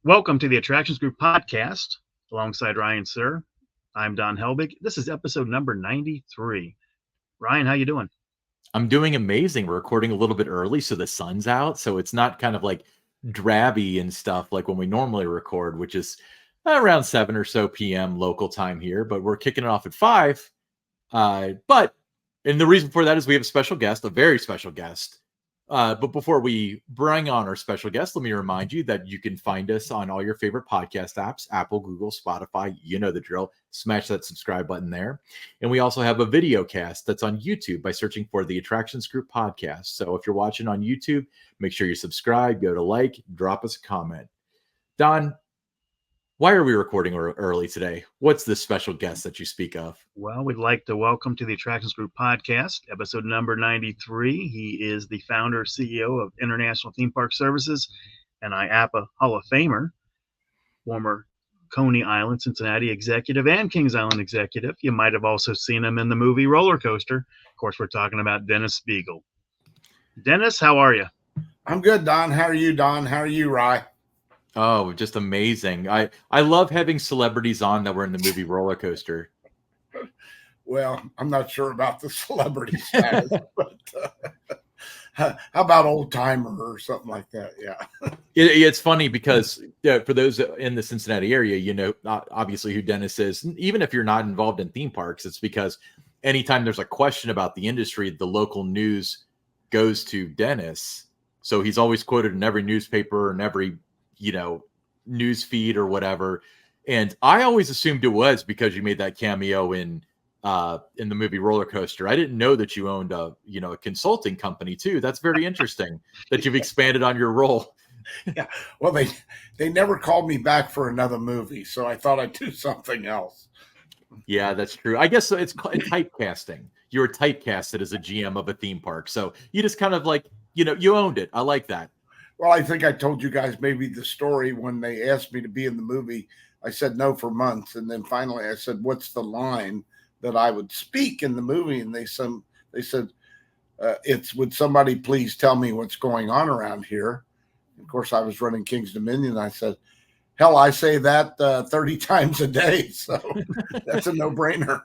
Welcome to the Attractions Group podcast alongside Ryan Sir. I'm Don Helbig. This is episode number 93. Ryan, how you doing? I'm doing amazing. We're recording a little bit early, so the sun's out, so it's not kind of like drabby and stuff like when we normally record, which is around 7 or so p.m. local time here. But we're kicking it off at 5. And the reason for that is we have a special guest, a very special guest. But before we bring on our special guest, let me remind you that you can find us on all your favorite podcast apps, Apple, Google, Spotify, you know the drill. Smash that subscribe button there. And we also have a video cast that's on YouTube by searching for the Attractions Group podcast. So if you're watching on YouTube, make sure you subscribe, go to like, drop us a comment. Don, why are we recording early today? What's this special guest that you speak of? Well, we'd like to welcome to the Attractions Group podcast, episode number 93. He is the founder, CEO of International Theme Park Services and IAPA Hall of Famer, former Coney Island, Cincinnati executive and Kings Island executive. You might have also seen him in the movie Roller Coaster. Of course, we're talking about Dennis Speigel. Dennis, how are you? I'm good, Don. How are you, Don? How are you, Rye? Oh, just amazing. I love having celebrities on that were in the movie Roller Coaster. Well, I'm not sure about the celebrity status, but how about old timer or something like that? Yeah. It's funny because for those in the Cincinnati area, you know, obviously who Dennis is. Even if you're not involved in theme parks, it's because anytime there's a question about the industry, the local news goes to Dennis. So he's always quoted in every newspaper and every, news feed or whatever. And I always assumed it was because you made that cameo in the movie Roller Coaster. I didn't know that you owned a consulting company too. That's very interesting that you've expanded on your role. Yeah. Well, they never called me back for another movie, so I thought I'd do something else. Yeah, that's true. I guess it's typecasting. You were typecasted as a GM of a theme park. So you just kind of like, you owned it. I like that. Well, I think I told you guys maybe the story when they asked me to be in the movie. I said no for months. And then finally I said, what's the line that I would speak in the movie? And they said, it's, would somebody please tell me what's going on around here? Of course, I was running King's Dominion. I said, hell, I say that 30 times a day. So that's a no-brainer.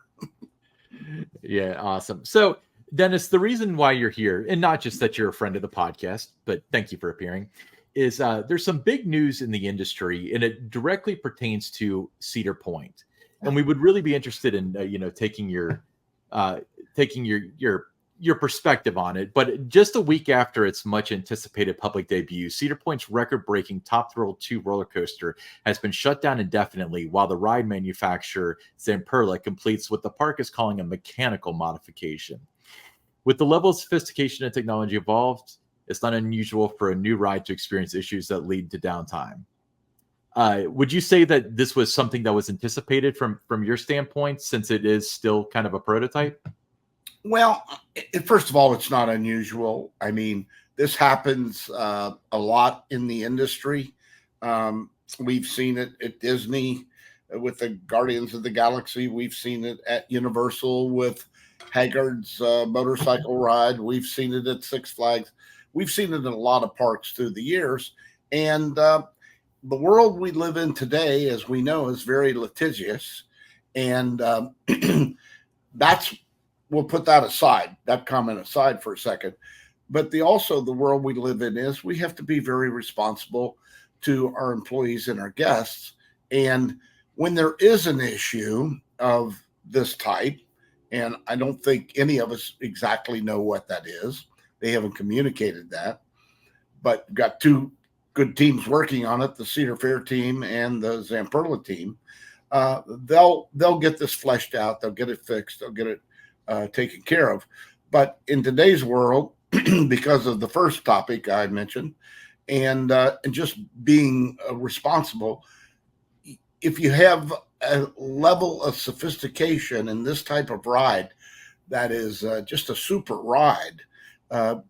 Yeah, awesome. So, Dennis, the reason why you're here, and not just that you're a friend of the podcast, but thank you for appearing, is there's some big news in the industry, and it directly pertains to Cedar Point. And we would really be interested in, taking your perspective on it. But just a week after its much anticipated public debut, Cedar Point's record-breaking Top Thrill 2 roller coaster has been shut down indefinitely while the ride manufacturer Zamperla completes what the park is calling a mechanical modification. With the level of sophistication and technology involved, it's not unusual for a new ride to experience issues that lead to downtime. Would you say that this was something that was anticipated from your standpoint, since it is still kind of a prototype? Well, first of all, it's not unusual. I mean, this happens a lot in the industry. We've seen it at Disney with the Guardians of the Galaxy. We've seen it at Universal with Haggard's motorcycle ride. We've seen it at Six Flags. We've seen it in a lot of parks through the years. And the world we live in today, as we know, is very litigious. And we'll put that comment aside for a second. But also the world we live in is we have to be very responsible to our employees and our guests. And when there is an issue of this type, and I don't think any of us exactly know what that is. They haven't communicated that, but got two good teams working on it, the Cedar Fair team and the Zamperla team. They'll get this fleshed out. They'll get it fixed. They'll get it taken care of. But in today's world, because of the first topic I mentioned, and just being responsible, if you have a level of sophistication in this type of ride that is just a super ride, and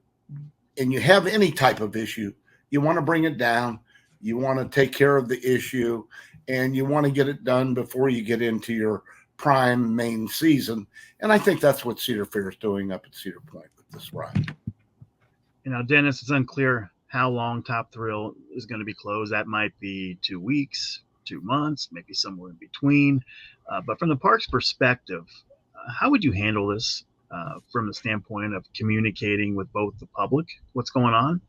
you have any type of issue, you want to bring it down, you want to take care of the issue, and you want to get it done before you get into your prime main season. And I think that's what Cedar Fair is doing up at Cedar Point with this ride. Dennis, it's unclear how long Top Thrill is going to be closed. That might be 2 weeks, 2 months, maybe somewhere in between. But from the park's perspective, how would you handle this from the standpoint of communicating with both the public, what's going on,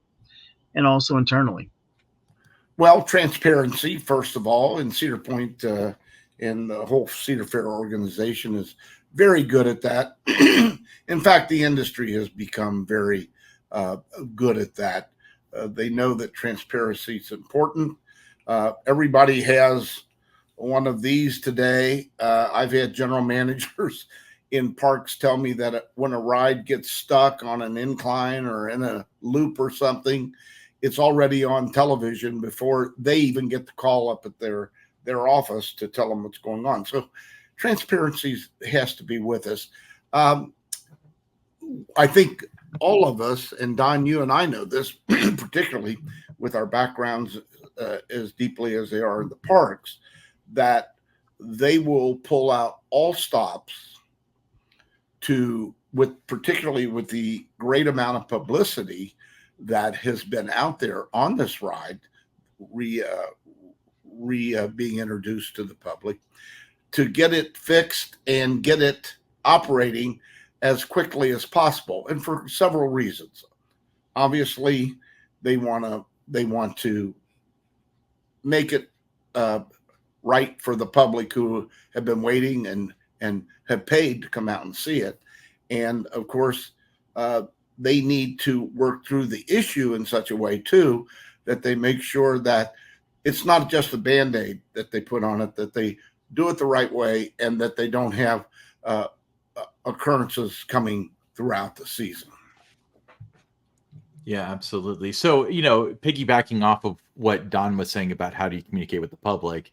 and also internally? Well, transparency, first of all, and Cedar Point and the whole Cedar Fair organization is very good at that. In fact, the industry has become very good at that. They know that transparency is important. Everybody has one of these today. I've had general managers in parks tell me that when a ride gets stuck on an incline or in a loop or something, it's already on television before they even get the call up at their office to tell them what's going on. So transparency has to be with us. I think all of us, and Don, you and I know this, particularly with our backgrounds as deeply as they are in the parks, that they will pull out all stops particularly with the great amount of publicity that has been out there on this ride, being introduced to the public, to get it fixed and get it operating as quickly as possible, and for several reasons. Obviously, they want to make it right for the public who have been waiting and have paid to come out and see it, and of course, they need to work through the issue in such a way too that they make sure that it's not just a Band-Aid that they put on it, that they do it the right way, and that they don't have occurrences coming throughout the season. Yeah, absolutely. So, piggybacking off of what Don was saying about how do you communicate with the public,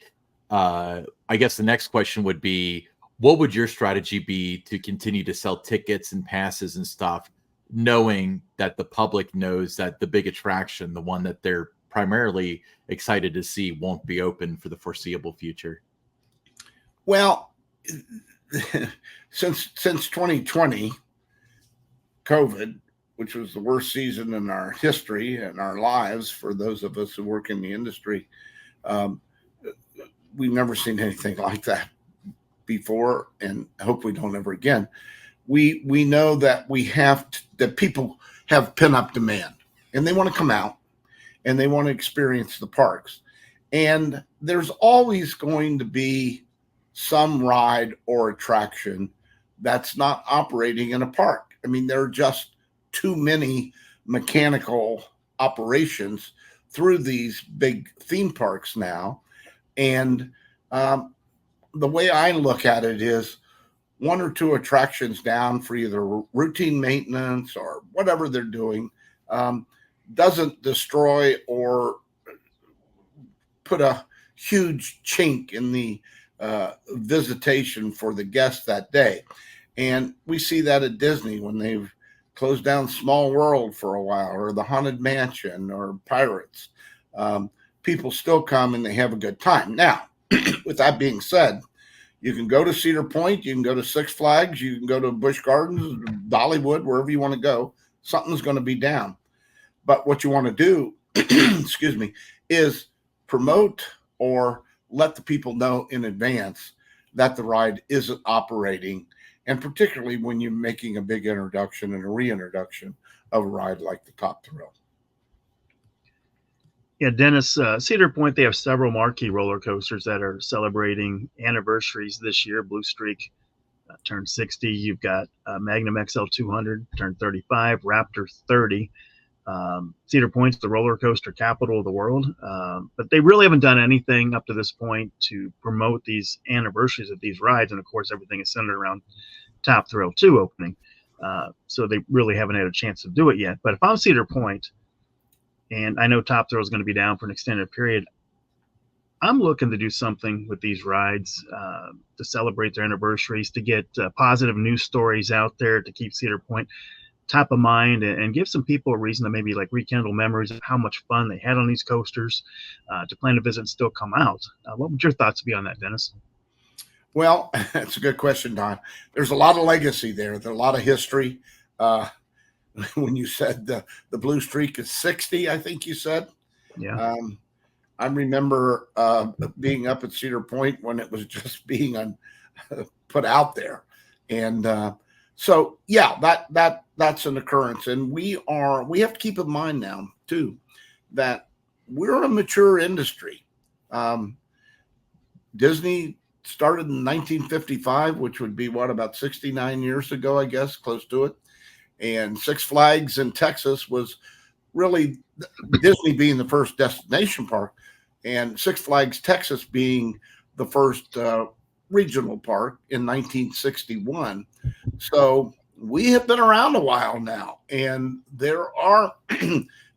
I guess the next question would be, what would your strategy be to continue to sell tickets and passes and stuff, knowing that the public knows that the big attraction, the one that they're primarily excited to see, won't be open for the foreseeable future? Well, since 2020, COVID, which was the worst season in our history and our lives for those of us who work in the industry, we've never seen anything like that before, and I hope we don't ever again. We know that that people have pent-up demand, and they want to come out and they want to experience the parks. And there's always going to be some ride or attraction that's not operating in a park. I mean, there are just too many mechanical operations through these big theme parks now. And the way I look at it is one or two attractions down for either routine maintenance or whatever they're doing doesn't destroy or put a huge chink in the visitation for the guests that day. And we see that at Disney when they've closed down Small World for a while, or the Haunted Mansion, or Pirates. People still come and they have a good time. Now, with that being said, you can go to Cedar Point, you can go to Six Flags, you can go to Busch Gardens, Dollywood, wherever you want to go. Something's going to be down. But what you want to do, excuse me, is promote or let the people know in advance that the ride isn't operating, and particularly when you're making a big introduction and a reintroduction of a ride like the Top Thrill. Yeah, Dennis, Cedar Point, they have several marquee roller coasters that are celebrating anniversaries this year. Blue Streak turned 60. You've got Magnum XL 200 turned 35, Raptor 30. Cedar Point's the roller coaster capital of the world, but they really haven't done anything up to this point to promote these anniversaries of these rides. And of course, everything is centered around Top Thrill 2 opening. So they really haven't had a chance to do it yet. But if I'm Cedar Point, and I know Top Thrill is going to be down for an extended period, I'm looking to do something with these rides to celebrate their anniversaries, to get positive news stories out there, to keep Cedar Point top of mind, and give some people a reason to maybe like rekindle memories of how much fun they had on these coasters, to plan to visit and still come out. What would your thoughts be on that, Dennis? Well, that's a good question, Don. There's a lot of legacy there. There's a lot of history. when you said the blue streak is 60, I think you said. Yeah. I remember being up at Cedar Point when it was just being put out there, and so yeah, that's an occurrence, and we have to keep in mind now too that we're a mature industry. Disney started in 1955, which would be about 69 years ago, I guess, close to it. And Six Flags in Texas was really Disney being the first destination park, and Six Flags Texas being the first regional park in 1961. So we have been around a while now, and there are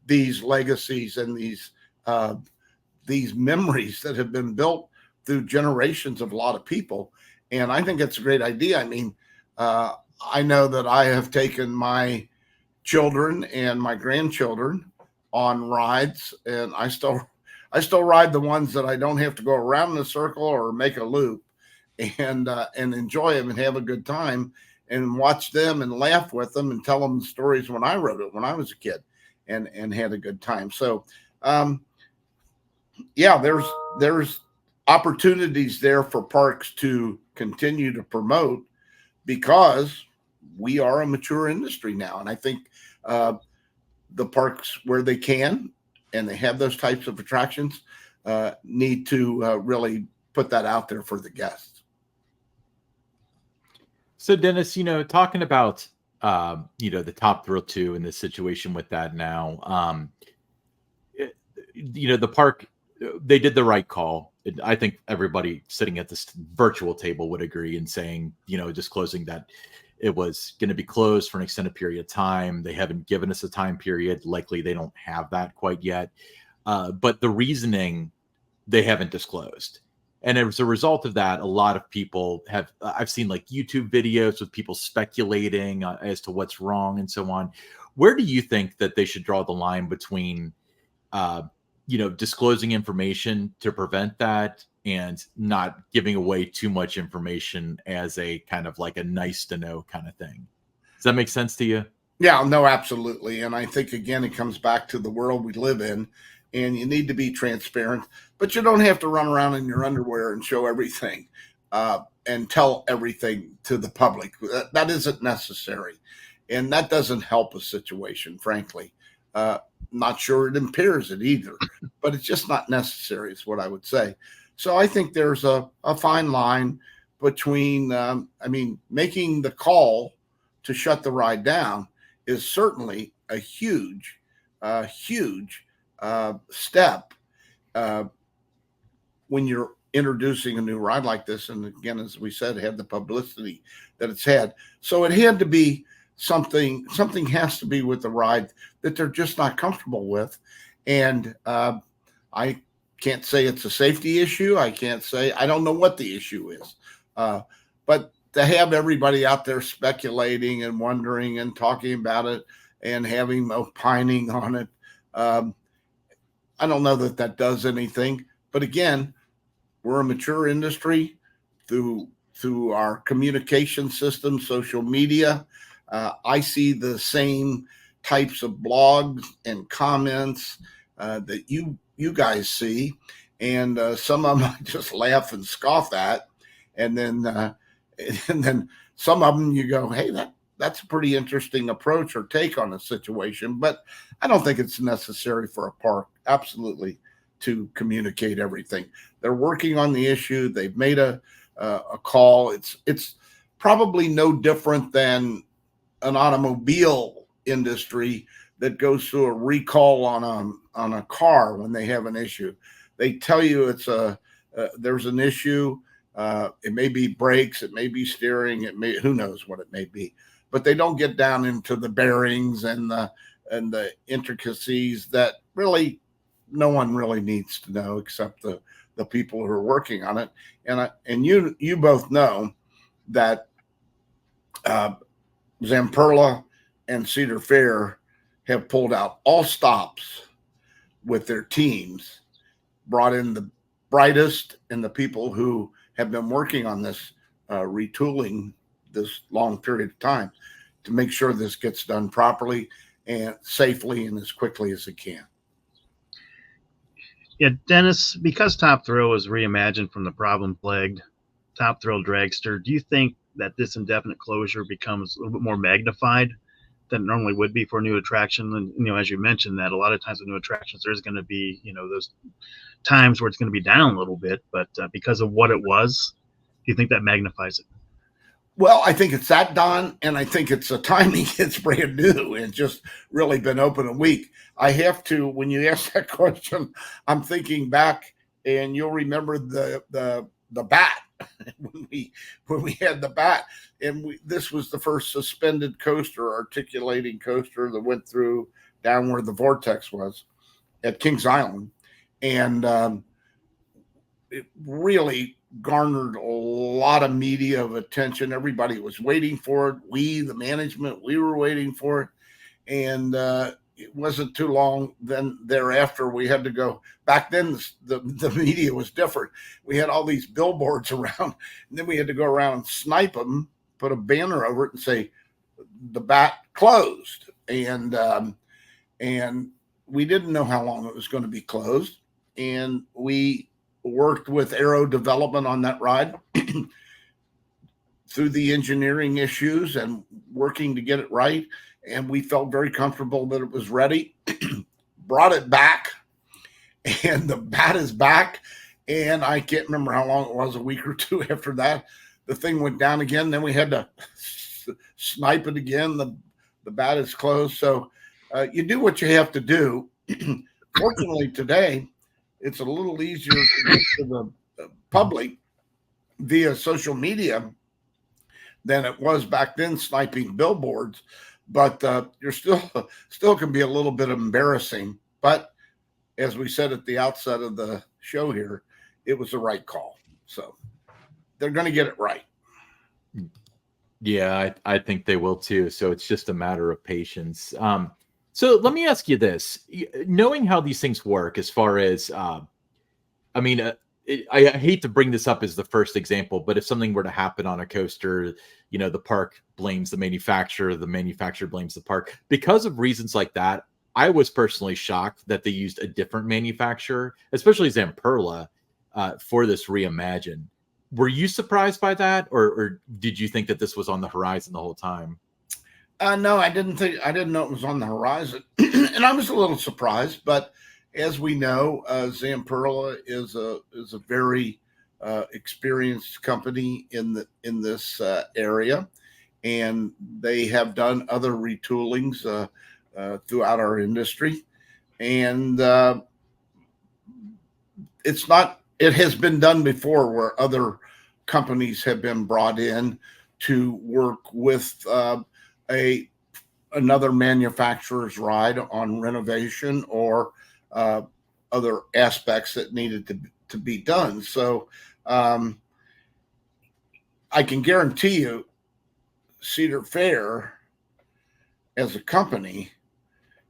these legacies and these memories that have been built through generations of a lot of people. And I think it's a great idea. I mean, I know that I have taken my children and my grandchildren on rides, and I still ride the ones that I don't have to go around in a circle or make a loop, and enjoy them and have a good time and watch them and laugh with them and tell them the stories when I rode it when I was a kid and had a good time. So yeah, there's opportunities there for parks to continue to promote because we are a mature industry now. And I think the parks where they can and they have those types of attractions need to really put that out there for the guests. So Dennis, talking about the Top Thrill 2 and the situation with that now, the park, they did the right call. I think everybody sitting at this virtual table would agree in saying, disclosing that it was going to be closed for an extended period of time. They haven't given us a time period. Likely they don't have that quite yet. But the reasoning they haven't disclosed. And as a result of that, a lot of people I've seen like YouTube videos with people speculating as to what's wrong and so on. Where do you think that they should draw the line between, disclosing information to prevent that and not giving away too much information as a kind of like a nice to know kind of thing? Does that make sense to you? Yeah, no, absolutely. And I think, again, it comes back to the world we live in, and you need to be transparent, but you don't have to run around in your underwear and show everything and tell everything to the public. That isn't necessary. And that doesn't help a situation, frankly. Not sure it impairs it either, but it's just not necessary, is what I would say. So I think there's a fine line between, making the call to shut the ride down is certainly a huge step when you're introducing a new ride like this. And again, as we said, had the publicity that it's had. So it had to be something has to be with the ride that they're just not comfortable with. And I can't say it's a safety issue. I don't know what the issue is. But to have everybody out there speculating and wondering and talking about it and having opining on it, I don't know that does anything. But again, we're a mature industry through our communication system, social media. I see the same types of blogs and comments that you guys see, and some of them I just laugh and scoff at, and then some of them you go, hey, that's a pretty interesting approach or take on a situation. But I don't think it's necessary for a park, absolutely, to communicate everything. They're working on the issue. They've made a call. It's probably no different than an automobile industry that goes through a recall on a car when they have an issue. They tell you there's an issue. It may be brakes, it may be steering, who knows what it may be, but they don't get down into the bearings and the intricacies that really no one really needs to know except the people who are working on it. And you both know that Zamperla and Cedar Fair have pulled out all stops with their teams, brought in the brightest and the people who have been working on this retooling this long period of time to make sure this gets done properly and safely and as quickly as it can. Yeah, Dennis, because Top Thrill is reimagined from the problem-plagued Top Thrill dragster, do you think that this indefinite closure becomes a little bit more magnified than it normally would be for a new attraction? And, as you mentioned, that a lot of times with new attractions, there's going to be, those times where it's going to be down a little bit, but because of what it was, do you think that magnifies it? Well, I think it's that, Don, and I think it's the timing. It's brand new and just really been open a week. I have to, when you ask that question, I'm thinking back, and you'll remember the bat when we had the bat, and this was the first suspended coaster, articulating coaster that went through down where the vortex was at Kings Island, and it really garnered a lot of media of attention. Everybody was waiting for it. We, the management, we were waiting for it. And it wasn't too long then thereafter we had to go. Back then, the media was different. We had all these billboards around, and then we had to go around and snipe them, put a banner over it and say, the bat closed. And we didn't know how long it was going to be closed. And we worked with Aero Development on that ride through the engineering issues and working to get it right. And we felt very comfortable that it was ready, brought it back, and the bat is back. And I can't remember how long it was, a week or two after that, the thing went down again. Then we had to snipe it again. The bat is closed. So you do what you have to do. Fortunately, today, it's a little easier to get to the public via social media than it was back then, sniping billboards. But you're still can be a little bit embarrassing. But as we said at the outset of the show here, it was the right call. So they're going to get it right. Yeah, I think they will too. So it's just a matter of patience. So let me ask you this: knowing how these things work, as far as, I hate to bring this up as the first example, but if something were to happen on a coaster, the park blames the manufacturer blames the park. Because of reasons like that, I was personally shocked that they used a different manufacturer, especially Zamperla, for this reimagine. Were you surprised by that, or did you think that this was on the horizon the whole time? No, I didn't know it was on the horizon, and I was a little surprised. But as we know, Zamperla is a very experienced company in this area, and they have done other retoolings throughout our industry, and it has been done before where other companies have been brought in to work with another manufacturer's ride on renovation or other aspects that needed to be done. So I can guarantee you Cedar Fair as a company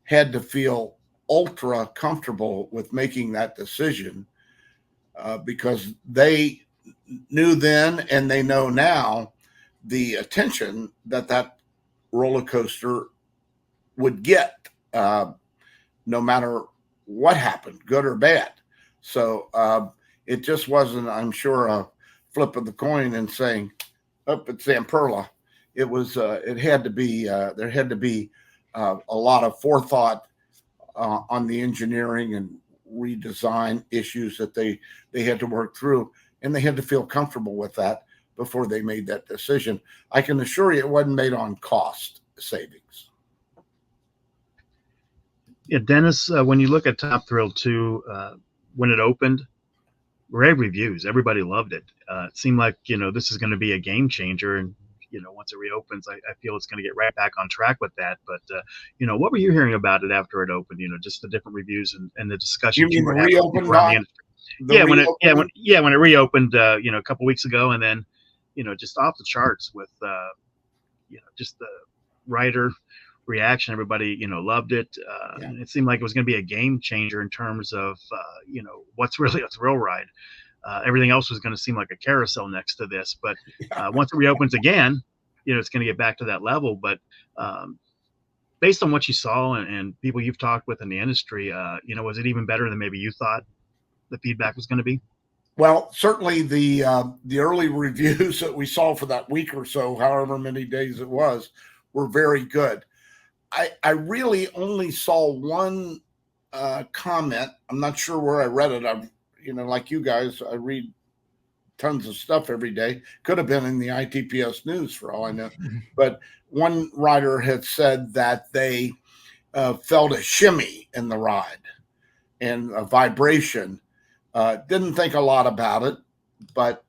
had to feel ultra comfortable with making that decision because they knew then and they know now the attention that roller coaster would get no matter what happened, good or bad. So it just wasn't, I'm sure, a flip of the coin and saying, "Oh, it's Zamperla." It was. It had to be. There had to be a lot of forethought on the engineering and redesign issues that they had to work through, and they had to feel comfortable with that before they made that decision. I can assure you, it wasn't made on cost savings. Yeah, Dennis, when you look at Top Thrill 2, when it opened, rave reviews. Everybody loved it. It seemed like, this is going to be a game changer. And, once it reopens, I feel it's going to get right back on track with that. But, what were you hearing about it after it opened? Just the different reviews and the discussions you were having reopened around the industry. When it reopened, a couple weeks ago, and then, just off the charts with, just the writer reaction. Everybody, loved it. And it seemed like it was going to be a game changer in terms of, what's really a thrill ride. Everything else was going to seem like a carousel next to this. But once it reopens again, it's going to get back to that level. But based on what you saw and people you've talked with in the industry, was it even better than maybe you thought the feedback was going to be? Well, certainly the early reviews that we saw for that week or so, however many days it was, were very good. I really only saw one comment. I'm not sure where I read it. I've, like you guys, I read tons of stuff every day. Could have been in the ITPS news for all I know. But one writer had said that they felt a shimmy in the ride and a vibration. Didn't think a lot about it, but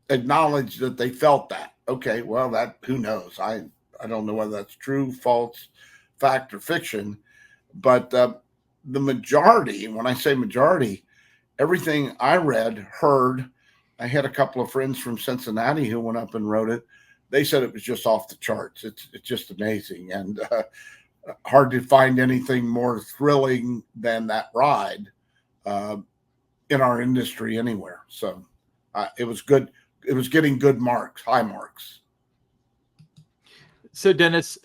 acknowledged that they felt that. Okay, well, that, who knows? I don't know whether that's true, false, fact, or fiction. But the majority, when I say majority, everything I read, heard, I had a couple of friends from Cincinnati who went up and wrote it. They said it was just off the charts. It's just amazing, and hard to find anything more thrilling than that ride in our industry anywhere. So it was good. It was getting good marks, high marks. So Dennis,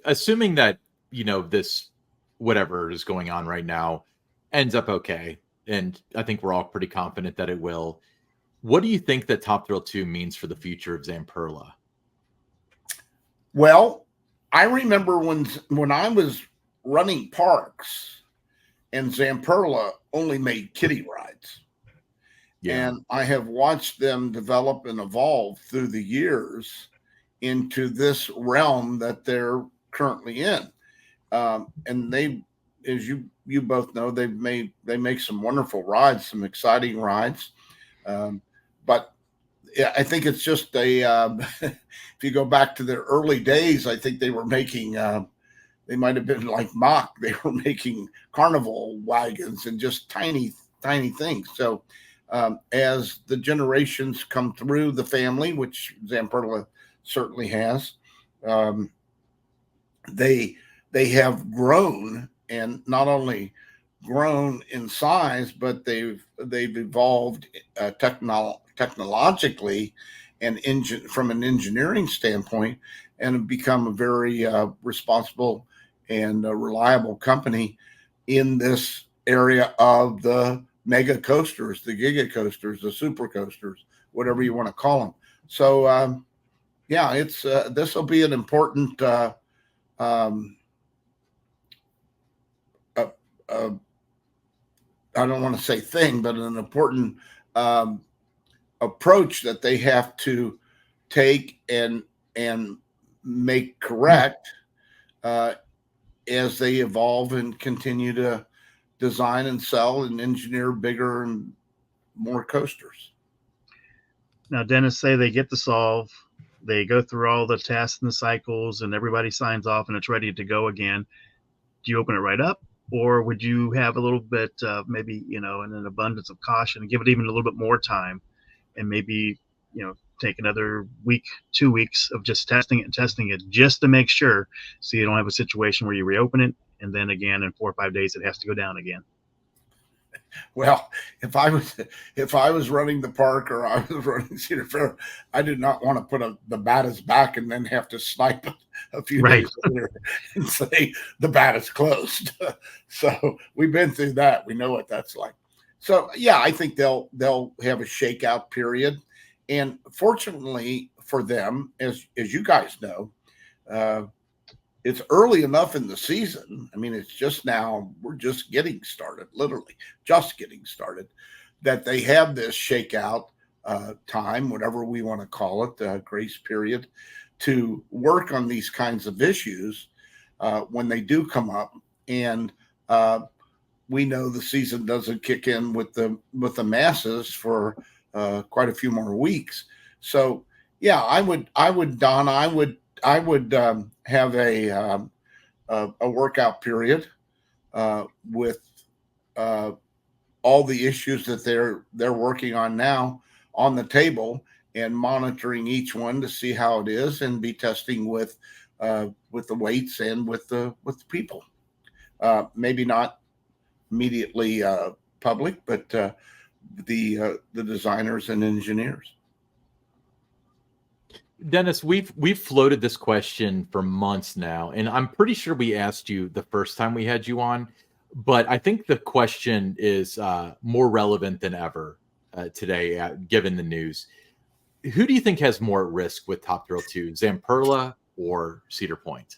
assuming that, this, whatever is going on right now, ends up okay, and I think we're all pretty confident that it will, what do you think that Top Thrill 2 means for the future of Zamperla? Well, I remember when I was running parks and Zamperla only made kiddie rides. Yeah. And I have watched them develop and evolve through the years into this realm that they're currently in. And they, as you both know, they make some wonderful rides, some exciting rides. But yeah, I think it's just if you go back to their early days, I think they were making, they might have been like mock. They were making carnival wagons and just tiny things. So as the generations come through the family, which Zamperla certainly has, they have grown, and not only grown in size, but they've evolved technologically and from an engineering standpoint, and have become a very responsible and reliable company in this area of the mega coasters, the giga coasters, the super coasters, whatever you want to call them. So yeah, it's this will be an important I don't want to say thing, but an important approach that they have to take and make correct as they evolve and continue to design and sell and engineer bigger and more coasters. Now, Dennis, say they get the solve, they go through all the tests and the cycles, and everybody signs off, and it's ready to go again. Do you open it right up, or would you have a little bit maybe, in an abundance of caution, and give it even a little bit more time, and maybe, take another week, 2 weeks of just testing it just to make sure, so you don't have a situation where you reopen it and then again in 4 or 5 days it has to go down again? Well, if I was running the park, or I was running Cedar Fair, I did not want to put the baddest back and then have to snipe a few days later and say the bat is closed. So we've been through that. We know what that's like. So yeah, I think they'll have a shakeout period, and fortunately for them, as you guys know, it's early enough in the season. I mean, it's just now, we're just getting started, literally just getting started, that they have this shakeout time, whatever we want to call it, the grace period, to work on these kinds of issues when they do come up. And we know the season doesn't kick in with the masses for quite a few more weeks. So yeah, I would have a workout period with all the issues that they're working on now on the table, and monitoring each one to see how it is, and be testing with the weights and with the people. Maybe not immediately public, but the designers and engineers. Dennis, we've floated this question for months now, and I'm pretty sure we asked you the first time we had you on, but I think the question is more relevant than ever today, given the news. Who do you think has more at risk with Top Thrill 2, Zamperla or Cedar Point?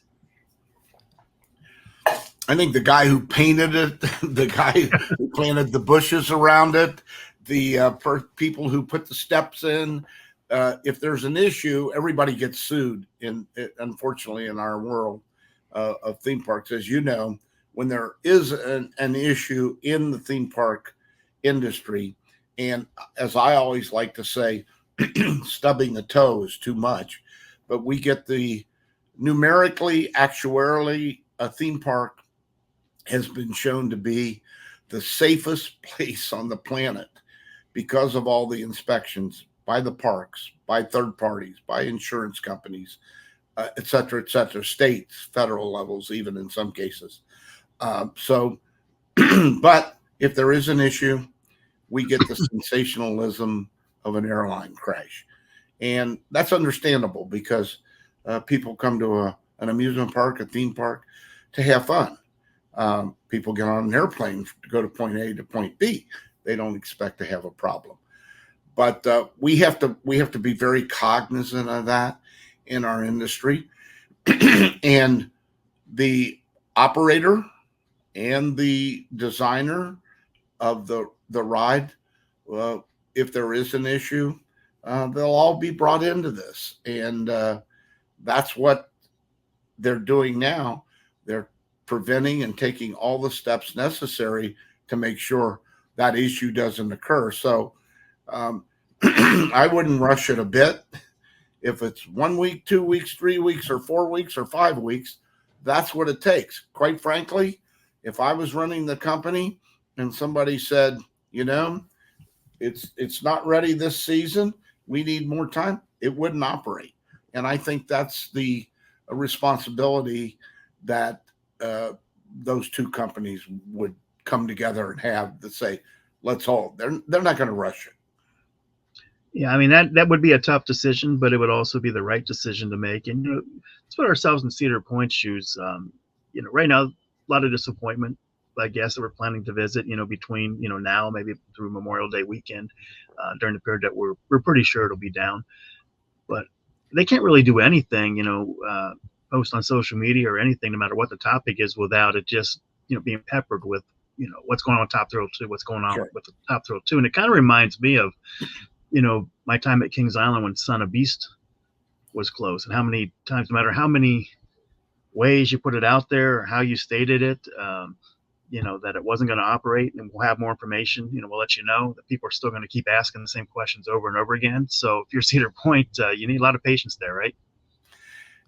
I think the guy who painted it, the guy who planted the bushes around it, the people who put the steps in. If there's an issue, everybody gets sued. Unfortunately, in our world of theme parks, as you know, when there is an issue in the theme park industry, and as I always like to say, stubbing a toe is too much, but we get the numerically, actuarially, a theme park has been shown to be the safest place on the planet because of all the inspections by the parks, by third parties, by insurance companies, et cetera, states, federal levels, even in some cases. But if there is an issue, we get the sensationalism of an airline crash. And that's understandable because people come to an amusement park, a theme park, to have fun. People get on an airplane to go to point A to point B. They don't expect to have a problem. But we have to be very cognizant of that in our industry. And the operator and the designer of the ride, if there is an issue, they'll all be brought into this. And that's what they're doing now. They're preventing and taking all the steps necessary to make sure that issue doesn't occur. So I wouldn't rush it a bit. If it's 1 week, 2 weeks, 3 weeks, or 4 weeks, or 5 weeks, that's what it takes. Quite frankly, if I was running the company and somebody said, it's not ready this season, we need more time, it wouldn't operate. And I think that's the responsibility that those two companies would come together and have to say, let's hold. They're not going to rush it. Yeah, I mean that would be a tough decision, but it would also be the right decision to make. And let's put ourselves in Cedar Point's shoes. Right now, a lot of disappointment. I guess that we're planning to visit. Between now maybe through Memorial Day weekend, during the period that we're pretty sure it'll be down. But they can't really do anything. Post on social media or anything, no matter what the topic is, without it just being peppered with what's going on with Top Thrill 2, what's going on with the Top Thrill 2. And it kind of reminds me of my time at Kings Island when Son of Beast was closed, and how many times, no matter how many ways you put it out there or how you stated it, that it wasn't going to operate, and we'll have more information, we'll let you know, that people are still going to keep asking the same questions over and over again. So if you're Cedar Point, you need a lot of patience there, right?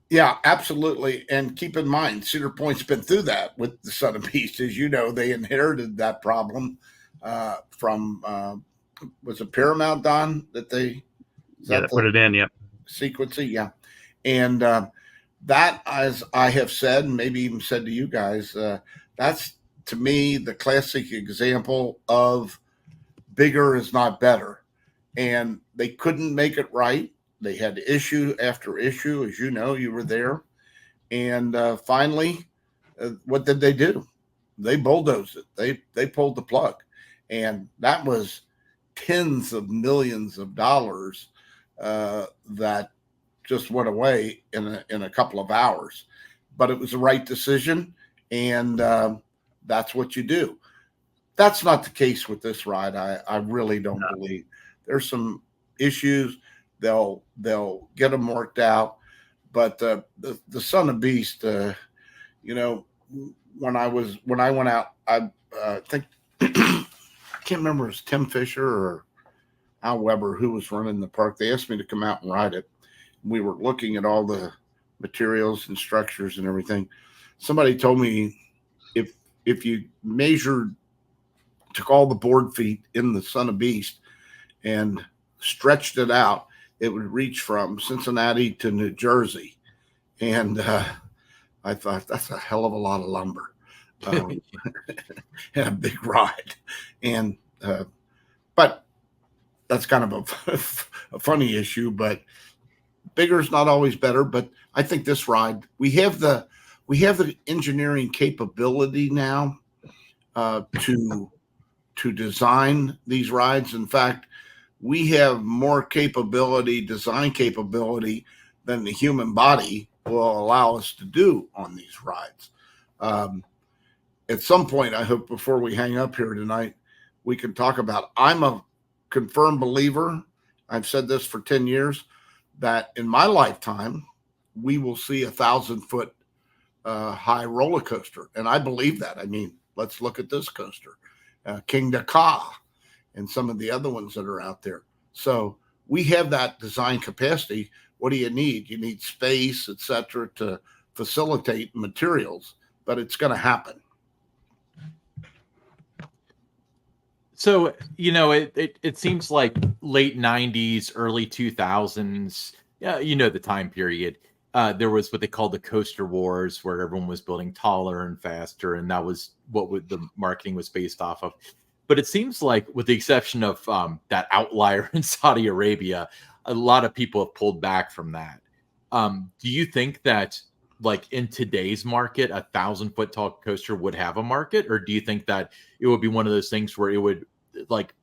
Yeah, absolutely. And keep in mind, Cedar Point's been through that with the Son of Beast. As you know, they inherited that problem from was it Paramount, Don, that put it in, sequencing, yeah. And that, as I have said, and maybe even said to you guys, that's to me the classic example of bigger is not better. And they couldn't make it right. They had issue after issue, as you know, you were there. And finally, what did they do? They bulldozed it. They pulled the plug. And that was tens of millions of dollars that just went away in a couple of hours. But it was the right decision, and that's what you do. That's not the case with this ride. I really don't believe. There's some issues. They'll get them worked out. But the Son of Beast, when I went out, I think I can't remember if it was Tim Fisher or Al Weber who was running the park. They asked me to come out and ride it. We were looking at all the materials and structures and everything. Somebody told me if you took all the board feet in the Son of Beast and stretched it out, it would reach from Cincinnati to New Jersey. And I thought, that's a hell of a lot of lumber. And a big ride. And but that's kind of a funny issue. But bigger is not always better, but I think this ride, we have the engineering capability now to design these rides. In fact, we have more capability, design capability, than the human body will allow us to do on these rides. At some point, I hope before we hang up here tonight, we can talk about, I'm a confirmed believer, I've said this for 10 years, that in my lifetime, we will see 1,000-foot high roller coaster. And I believe that. I mean, let's look at this coaster, King Ka, and some of the other ones that are out there. So we have that design capacity. What do you need? You need space, etc., to facilitate materials, but it's going to happen. So, it seems like late 90s, early 2000s, the time period, there was what they called the coaster wars, where everyone was building taller and faster, and that was what the marketing was based off of. But it seems like, with the exception of that outlier in Saudi Arabia, a lot of people have pulled back from that. Do you think that, like, in today's market, 1,000-foot tall coaster would have a market, or do you think that it would be one of those things where it would, like,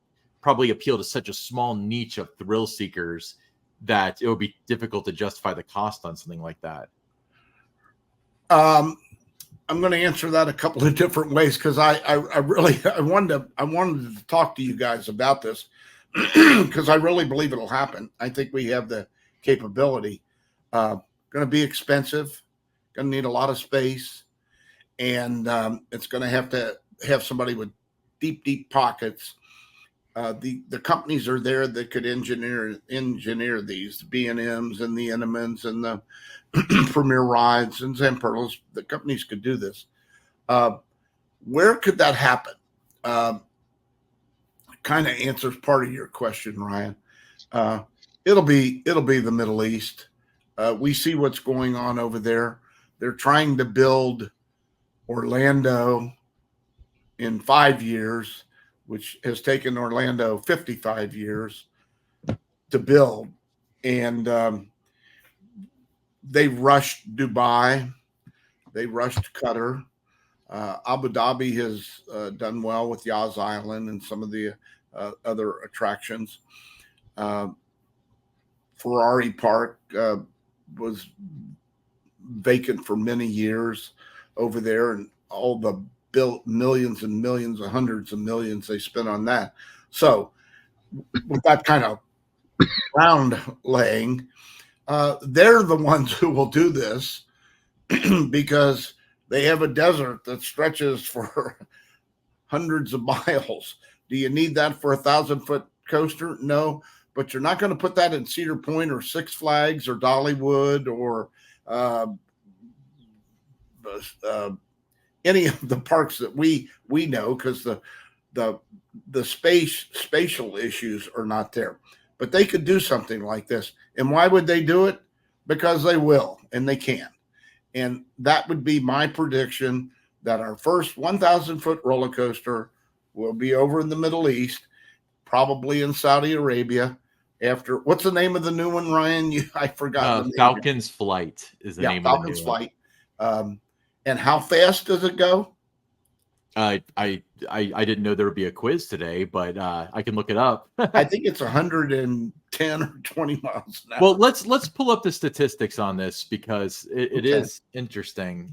probably appeal to such a small niche of thrill seekers that it would be difficult to justify the cost on something like that? I'm going to answer that a couple of different ways, because I wanted to talk to you guys about this, because I really believe it'll happen. I think we have the capability. Going to be expensive, going to need a lot of space, and it's going to have somebody with deep pockets. The companies are there that could engineer these, the B&Ms and the Innemans and the Premier Rides and Zamperlas. The companies could do this. Where could that happen? Kind of answers part of your question, Ryan. It'll be the Middle East. We see what's going on over there. They're trying to build Orlando in 5 years, which has taken Orlando 55 years to build. And they rushed Dubai. They rushed Qatar. Abu Dhabi has done well with Yas Island and some of the other attractions. Ferrari Park was vacant for many years over there, and all the built millions and millions, hundreds of millions they spent on that. So with that kind of ground laying, they're the ones who will do this because they have a desert that stretches for hundreds of miles. Do you need that for 1,000-foot coaster? No, but you're not going to put that in Cedar Point or Six Flags or Dollywood or any of the parks that we know, because the spatial issues are not there. But they could do something like this. And why would they do it? Because they will, and they can. And that would be my prediction, that our first 1,000-foot roller coaster will be over in the Middle East, probably in Saudi Arabia. After, what's the name of the new one, Ryan? I forgot. Falcon's Flight is the name of the new Flight. And how fast does it go? I didn't know there would be a quiz today, but I can look it up. I think it's 110 or 20 miles an hour. Well, let's pull up the statistics on this, because it is interesting.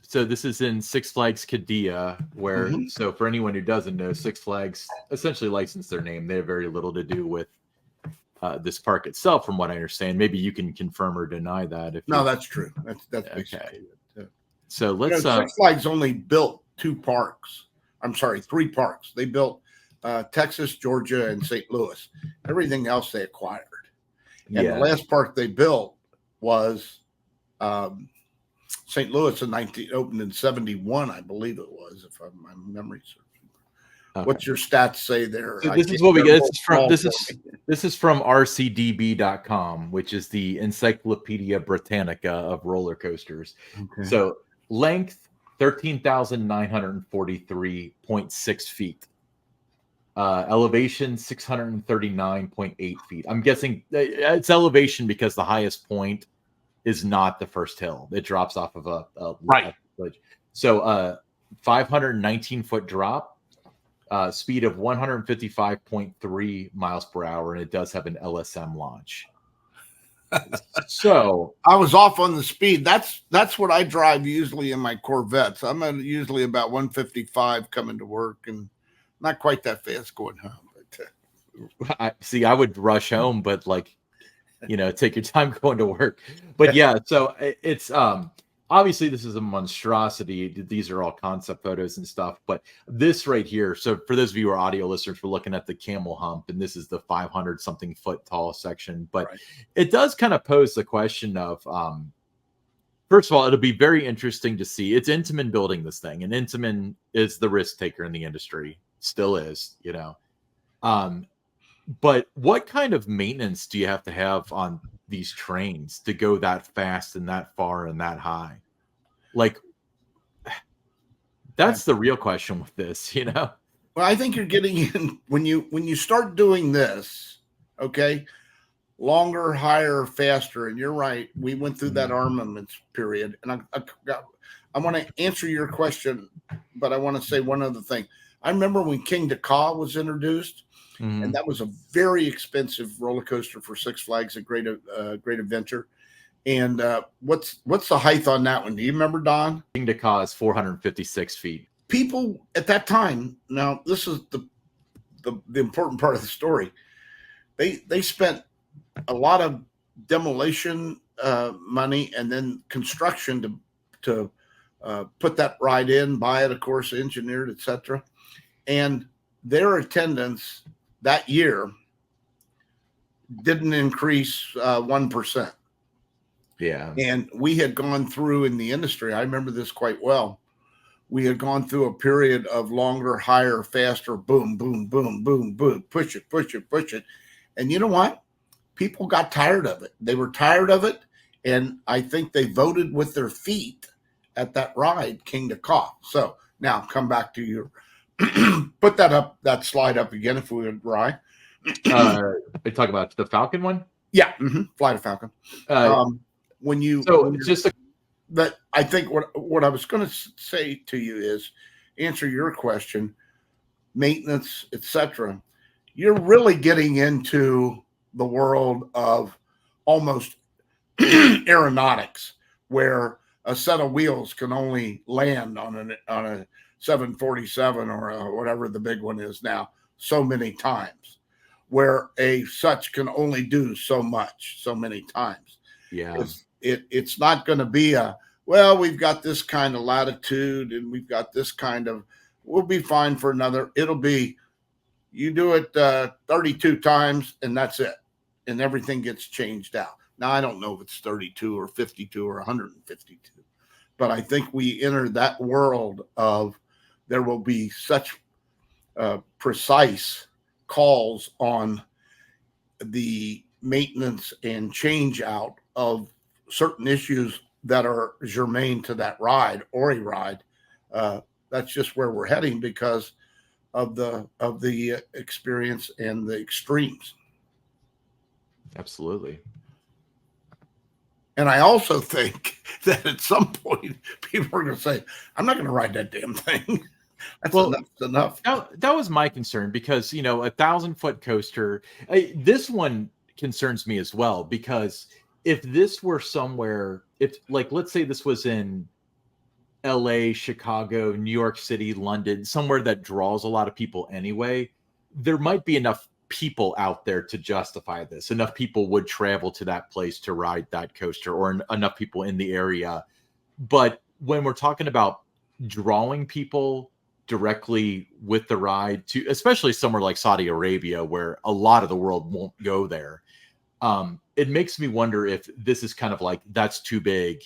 So this is in Six Flags Qiddiya, where, so for anyone who doesn't know, Six Flags essentially licensed their name. They have very little to do with this park itself, from what I understand. Maybe you can confirm or deny that. No, that's true. That's okay. So let's. Six Flags only built 3 parks. They built Texas, Georgia, and St. Louis. Everything else they acquired. And the last park they built was St. Louis opened in 71, I believe it was, if my memory serves. Okay. What's your stats say there? So this is what we get. This is from rcdb.com, which is the Encyclopedia Britannica of roller coasters. Okay. So length 13,943.6 feet. Elevation 639.8 feet. I'm guessing it's elevation because the highest point is not the first hill. It drops off of a ledge. So 519-foot drop, speed of 155.3 miles per hour, and it does have an LSM launch. So I was off on the speed. That's what I drive usually in my Corvettes. I'm usually about 155 coming to work, and not quite that fast going home. But I would rush home, but like, take your time going to work. But yeah, so it's obviously this is a monstrosity. These are all concept photos and stuff, but this right here, so for those of you who are audio listeners, we're looking at the camel hump, and this is the 500 something foot tall section. But it does kind of pose the question of first of all, it'll be very interesting to see. It's Intamin building this thing, and Intamin is the risk taker in the industry, still is, but what kind of maintenance do you have to have on these trains to go that fast and that far and that high? Like, that's the real question with this, Well, I think you're getting in when you start doing this, okay, longer, higher, faster. And you're right. We went through that armaments period. And I want to answer your question, but I want to say one other thing. I remember when King Dakar was introduced, and that was a very expensive roller coaster for Six Flags, a great adventure. And what's the height on that one? Do you remember, Don? King Dakar is 456 feet. People at that time, now this is the important part of the story. They spent a lot of demolition money and then construction to put that ride in, buy it, of course, engineered, etc. And their attendance that year didn't increase 1%. Yeah. And we had gone through in the industry, I remember this quite well. We had gone through a period of longer, higher, faster, boom, boom, boom, boom, boom, push it, push it, push it. And you know what? People got tired of it. They were tired of it. And I think they voted with their feet at that ride, King Dakar. So now come back to your put that slide up again if we would, Rye. Are you talking about the Falcon one? Yeah, Fly to Falcon. But I think what I was going to say to you is answer your question, maintenance, etc. You're really getting into the world of almost aeronautics, where a set of wheels can only land on a 747 or whatever the big one is now so many times, where a such can only do so much so many times. Yeah, it's not going to be we've got this kind of latitude and we've got this kind of, we'll be fine for another. It'll be, you do it 32 times and that's it, and everything gets changed out. Now I don't know if it's 32 or 52 or 152, but I think we enter that world of there will be such precise calls on the maintenance and change out of certain issues that are germane to that ride or a ride. That's just where we're heading because of the experience and the extremes. Absolutely. And I also think that at some point people are going to say, I'm not going to ride that damn thing. That's enough. That was my concern because, 1,000-foot coaster, this one concerns me as well, because if this were somewhere, let's say this was in LA, Chicago, New York City, London, somewhere that draws a lot of people anyway, there might be enough people out there to justify this. Enough people would travel to that place to ride that coaster, or enough people in the area. But when we're talking about drawing people directly with the ride to, especially somewhere like Saudi Arabia, where a lot of the world won't go there, it makes me wonder if this is kind of like, that's too big,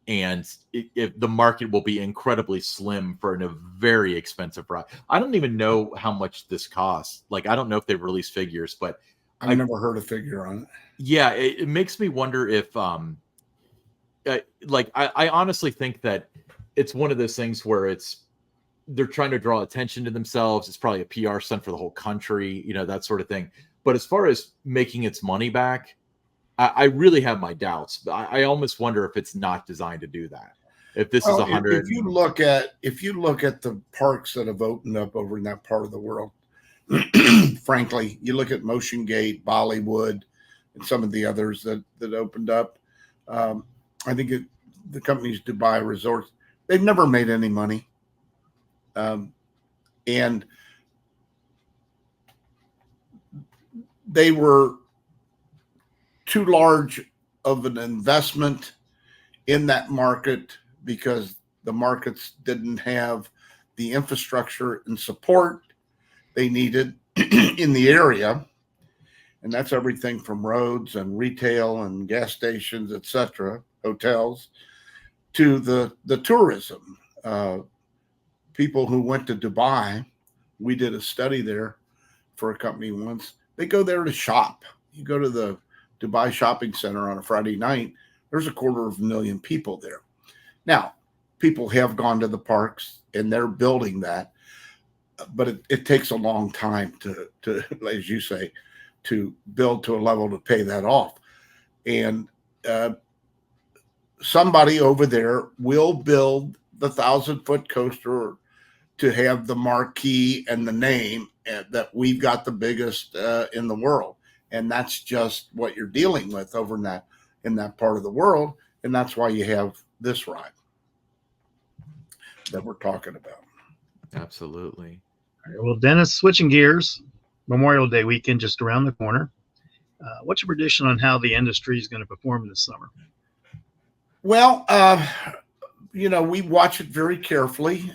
and if the market will be incredibly slim for a very expensive ride. I don't even know how much this costs. I don't know if they've released figures, but I've never heard a figure on it. Yeah, it makes me wonder if, I honestly think that it's one of those things where it's they're trying to draw attention to themselves. It's probably a PR stunt for the whole country, that sort of thing. But as far as making its money back, I really have my doubts. I almost wonder if it's not designed to do that. If this is 100, if you look at the parks that have opened up over in that part of the world, frankly, you look at Motion Gate, Bollywood, and some of the others that opened up. I think the companies Dubai Resorts, they've never made any money, and they were too large of an investment in that market because the markets didn't have the infrastructure and support they needed in the area. And that's everything from roads and retail and gas stations, etc., hotels, to the tourism. People who went to Dubai, we did a study there for a company once. They go there to shop. You go to the Dubai shopping center on a Friday night, there's 250,000 people there. Now, people have gone to the parks and they're building that, but it takes a long time to, as you say, to build to a level to pay that off. And somebody over there will build the 1,000-foot coaster to have the marquee and the name that we've got the biggest in the world. And that's just what you're dealing with over in that part of the world. And that's why you have this ride that we're talking about. Absolutely. All right, well, Dennis, switching gears, Memorial Day weekend just around the corner. What's your prediction on how the industry is going to perform this summer? Well, we watch it very carefully.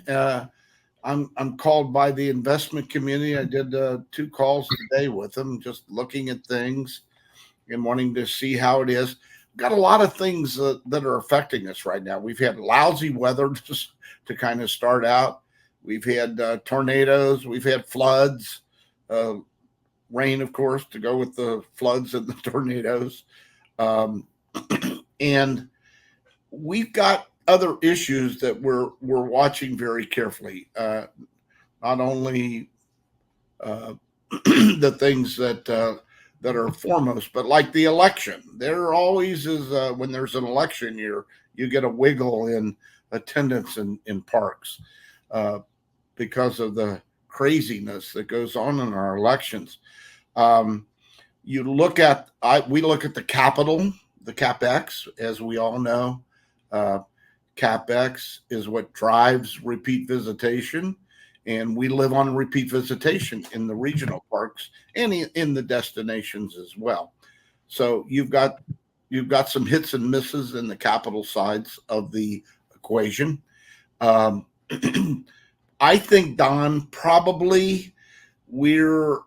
I'm called by the investment community. I did 2 calls today with them, just looking at things and wanting to see how it is. Got a lot of things that are affecting us right now. We've had lousy weather to kind of start out. We've had tornadoes. We've had floods, rain, of course, to go with the floods and the tornadoes. And we've got other issues that we're watching very carefully. Not only the things that are foremost, but like the election. There always is when there's an election year, you get a wiggle in attendance in parks because of the craziness that goes on in our elections. We look at the capital, the CapEx, as we all know. CapEx is what drives repeat visitation, and we live on repeat visitation in the regional parks and in the destinations as well. So you've got some hits and misses in the capital sides of the equation. I think, Don, probably we're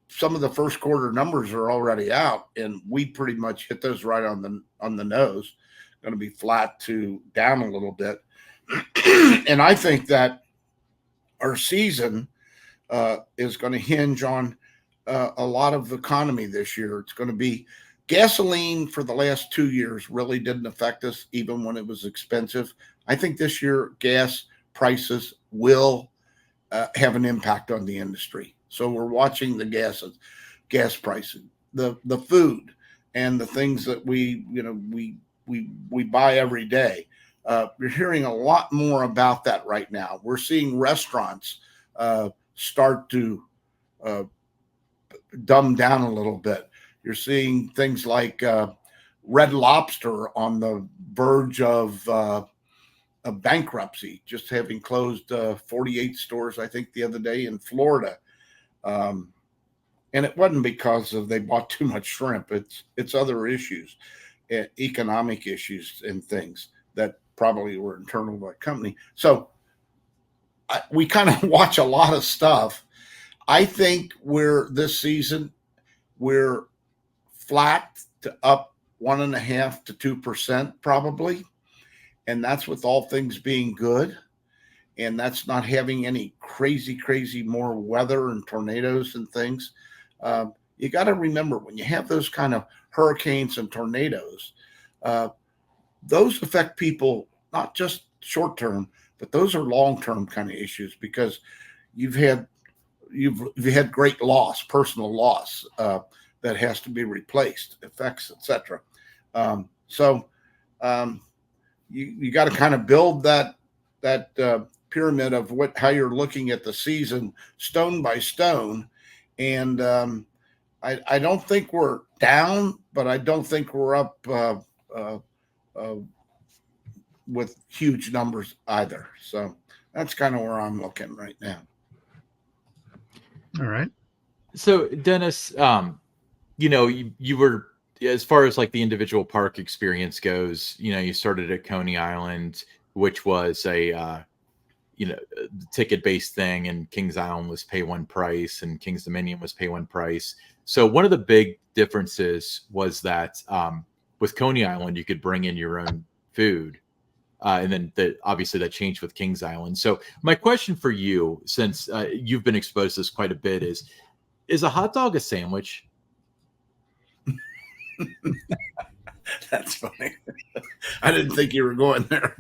some of the first quarter numbers are already out, and we pretty much hit those right on the nose. Going to be flat to down a little bit. And I think that our season is going to hinge on a lot of economy this year. It's going to be gasoline for the last 2 years really didn't affect us, even when it was expensive. I think this year gas prices will have an impact on the industry. So we're watching the gas pricing, the food, and the things that we buy every day. You're hearing a lot more about that right now. We're seeing restaurants start to dumb down a little bit. You're seeing things like Red Lobster on the verge of bankruptcy, just having closed 48 stores, I think, the other day in Florida. And it wasn't because they bought too much shrimp. It's other issues, economic issues and things that probably were internal to the company. So we kind of watch a lot of stuff. I think this season we're flat to up 1.5% to 2% probably. And that's with all things being good. And that's not having any crazy more weather and tornadoes and things. You got to remember, when you have those kind of hurricanes and tornadoes, those affect people not just short term, But those are long-term kind of issues because you've had great loss, personal loss that has to be replaced, effects, etc. So you got to kind of build that pyramid of how you're looking at the season stone by stone, and I don't think we're down, but I don't think we're up with huge numbers either. So that's kind of where I'm looking right now. All right. So Dennis, you were, as far as like the individual park experience goes, you started at Coney Island, which was a ticket-based thing, and Kings Island was pay one price, and Kings Dominion was pay one price. So one of the big differences was that with Coney Island, you could bring in your own food. And then obviously that changed with Kings Island. So my question for you, since you've been exposed to this quite a bit, is a hot dog a sandwich? That's funny. I didn't think you were going there.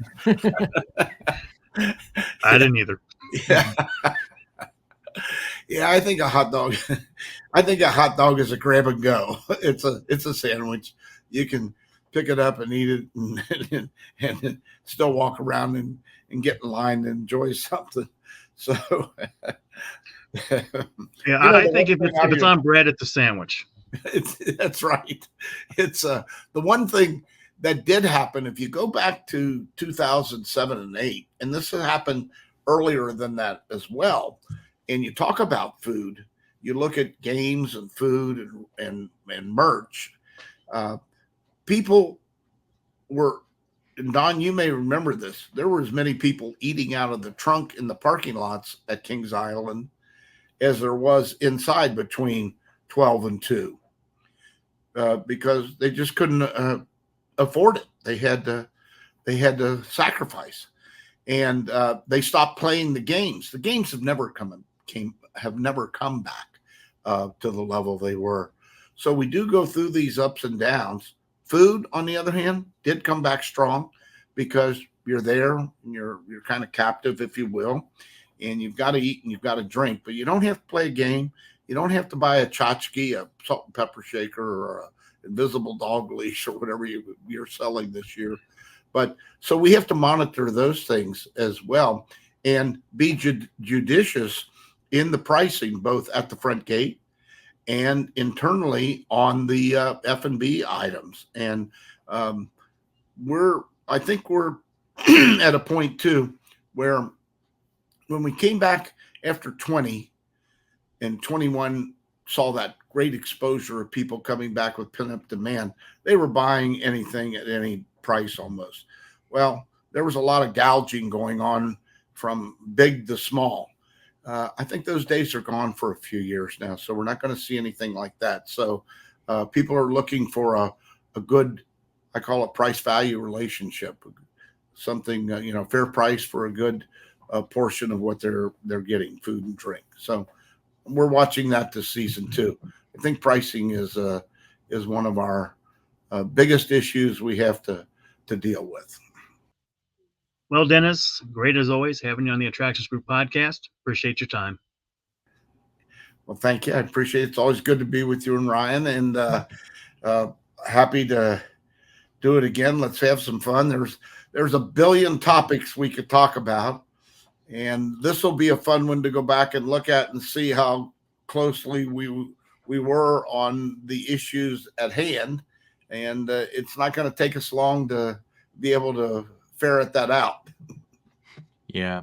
I didn't either. Yeah. Yeah, I think a hot dog is a grab and go. It's a sandwich. You can pick it up and eat it and still walk around and get in line and enjoy something. So yeah, I think if it's on bread, it's a sandwich. That's right. It's the one thing that did happen. If you go back to 2007 and 8, and this had happened earlier than that as well, and you talk about food, you look at games and food and merch. People were, Don, you may remember this. There were as many people eating out of the trunk in the parking lots at Kings Island as there was inside between 12 and 2. Because they just couldn't afford it. They had to sacrifice, and they stopped playing the games. The games have never come back to the level they were. So we do go through these ups and downs. Food, on the other hand, did come back strong because you're there and you're kind of captive, if you will, and you've got to eat and you've got to drink, but you don't have to play a game. You don't have to buy a tchotchke, a salt and pepper shaker, or a invisible dog leash, or whatever you're selling this year. But so we have to monitor those things as well and be judicious in the pricing, both at the front gate and internally on the F&B items. And I think we're at a point too where when we came back after 20 and 21 saw that great exposure of people coming back with pent-up demand, they were buying anything at any price almost. Well, there was a lot of gouging going on from big to small. I think those days are gone for a few years now, so we're not going to see anything like that. So people are looking for a good, I call it price-value relationship, something, fair price for a good portion of what they're getting, food and drink. So we're watching that this season too. I think pricing is one of our biggest issues we have to deal with. Well, Dennis, great as always having you on the Attractions Group podcast. Appreciate your time. Well, thank you. I appreciate it. It's always good to be with you and Ryan, and happy to do it again. Let's have some fun. There's a billion topics we could talk about, and this will be a fun one to go back and look at and see how closely we were on the issues at hand. And it's not going to take us long to be able to ferret that out. Yeah,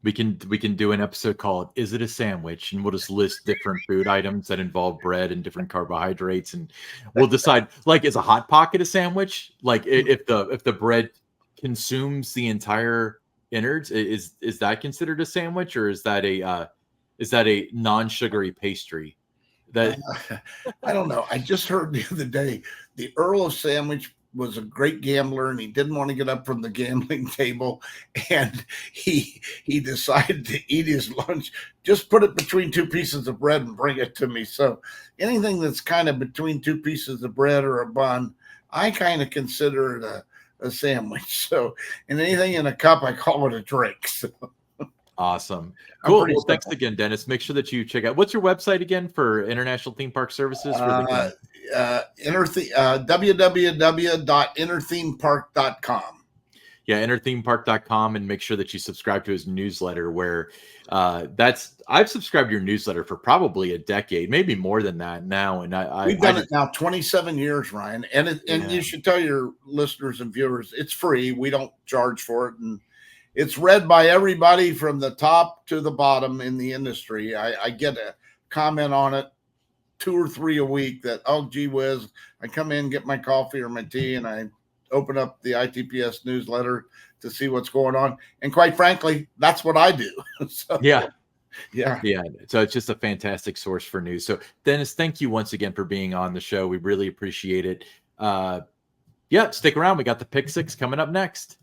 we can do an episode called "Is It a Sandwich?" and we'll just list different food items that involve bread and different carbohydrates, and we'll decide, like, is a hot pocket a sandwich? Like, if the bread consumes the entire innards, is that considered a sandwich, or is that a non-sugary pastry? That I don't know. I just heard the other day the Earl of Sandwich was a great gambler, and he didn't want to get up from the gambling table, and he decided to eat his lunch, just put it between two pieces of bread and bring it to me. So anything that's kind of between two pieces of bread or a bun, I kind of consider it a sandwich. So, and anything in a cup, I call it a drink. So Awesome. I'm Cool. pretty Well, thanks simple. again, Dennis. Make sure that you check out, what's your website again for International Theme Park Services? Where they can... www.innerthemepark.com. Yeah, enterthemepark.com, and make sure that you subscribe to his newsletter where I've subscribed to your newsletter for probably a decade, maybe more than that now. And We've done it now 27 years, Ryan. And you should tell your listeners and viewers it's free. We don't charge for it. And it's read by everybody from the top to the bottom in the industry. I get a comment on it 2 or 3 a week that, oh, gee whiz, I come in, get my coffee or my tea, and I open up the ITPS newsletter to see what's going on. And quite frankly, that's what I do. So, yeah. So it's just a fantastic source for news. So Dennis, thank you once again for being on the show. We really appreciate it. Stick around. We got the Pick Six coming up next.